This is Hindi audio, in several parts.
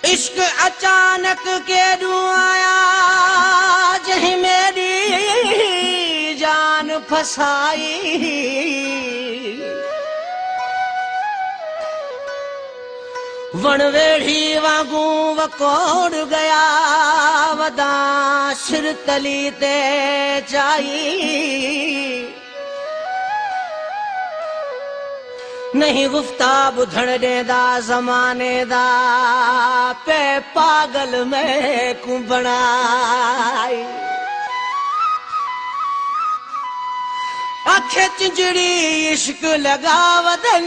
इश्क अचानक के आया जही मेरी जान फसाई। वणवेड़ी वांगू वकोड़ गया वदा सिर तली ते चाई। नहीं गुफ्ता बुधण देदा जमाने दा पे पागल में को बनाई। आखे चिंजड़ी इश्क लगा वदन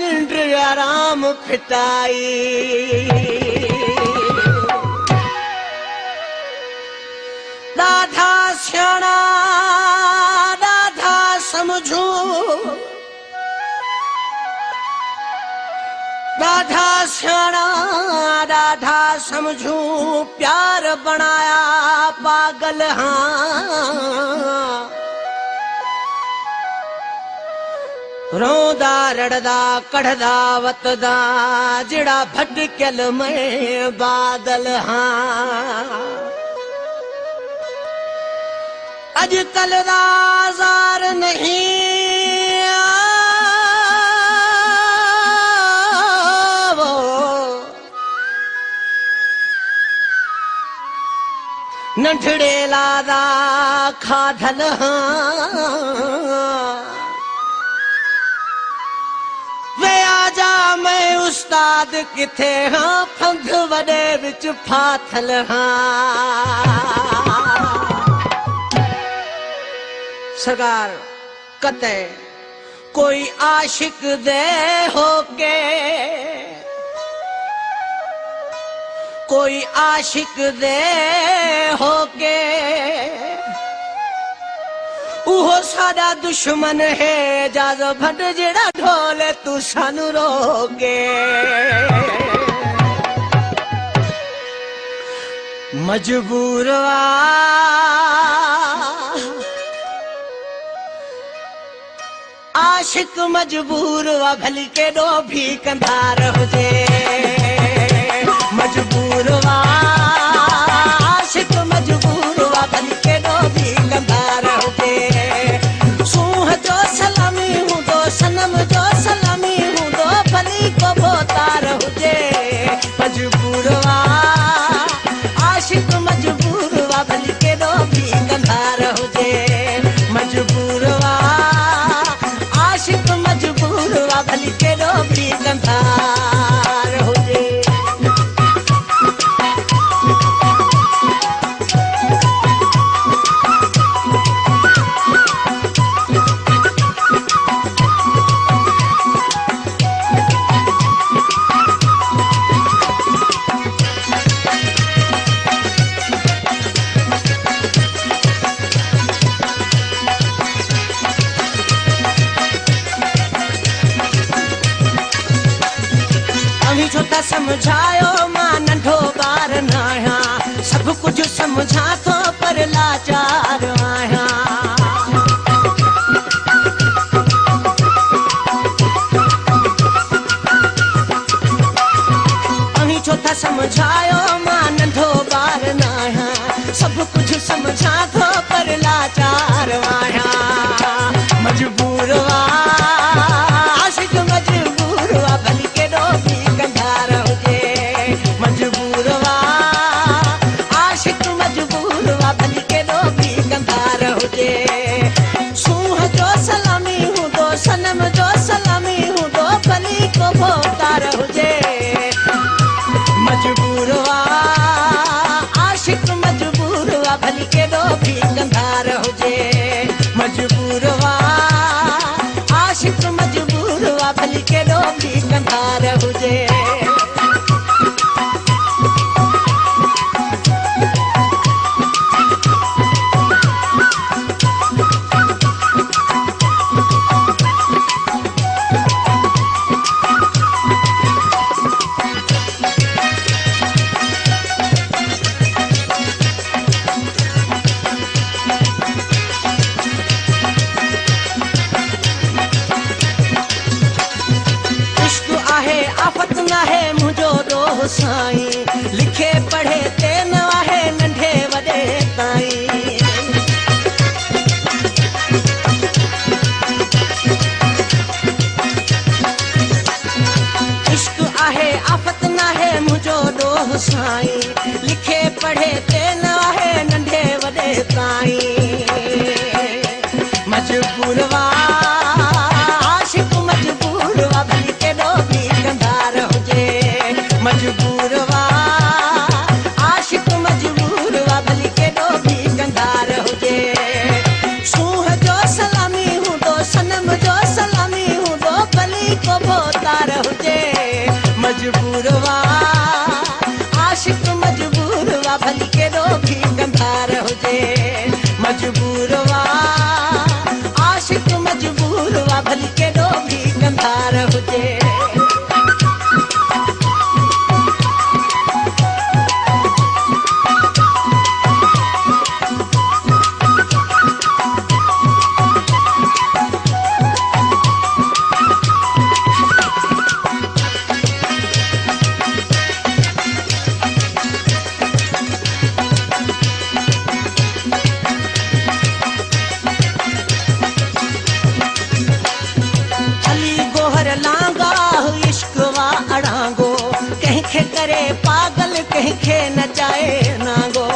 आराम फिटाई। दाधा स्याणा दाधा समझू राधा स्याणा राधा समझू प्यार बनाया पागल हाँ। रोंदा रड़दा कढ़दा वतदा जिड़ा भटकल में बादल हाँ। अजकल राजार नहीं नंढड़े लादा खाधल वे आजा मैं उस्ताद किथे हाँ फंग वडे विच फाथल सरकार कते कोई आशिक दे होके कोई आशिक दे होके उहो साडा दुश्मन है जाज भट जेड़ा ढोले तू सानू रोके। मजबूर आशिक मजबूर वा भली के दो भी कंधार हुजे। मजबूर आशिक मजबूर वा भली के दो भी कंधार हुजे। सूह जो सलामी हूँ दो सनम जो सलामी हूँ दो भली को बोतार हुजे। मजबूर आशिक मजबूर वा भली के दो भी कंधार हुजे। मजबूर आशिक मजबूर वा भली के दो भी कंधार हुजे। छोटा समझायो मां नंढो बार नाया सब कुछ समझा तो पर लाचार आया। अही छोटा समझायो मां नंढो बार नाया सब कुछ समझा तो पर लाचार आया। मजबूर आशिक मजबूर भली के दो भी कंधार हुजे। मजबूर आशिक मजबूर भली के दो भी कंधार हुजे। सूह जो सलामी हूँ दो सनम जो सलामी हूँ दो भली को भोतार हुजे। मजबूर आशिक मजबूर भली के दो भी कंधार हुजे। मजबूर आशिक मजबूर भली के दो भी कंधार हुजे। साईं लिखे पढ़े ते न आहे नंढे वॾे ताईं इश्क आहे आफ़त नाहे मुंहिंजो ॾोह साईं लिखे पढ़े ते न आहे नंढे वॾे ताईं मजबूर वा आशिक़ मजबूर वा भली केॾो बि कंधार हुजे मजबूर वा आशिक़ मजबूर वा भली केॾो बि कंधार हुजे सूंह जो सलामी हूंदो सनम जो सलामी हूंदो भली को तार हुजे मजबूर वा आशिक़ मजबूर वा भली केॾो बि कंधार हुजे मजबूर वा आशिक़ मजबूर वा भली केॾो बि कंधार हुजे कंहिंखे करे पागल कंहिंखे नचाए नांगो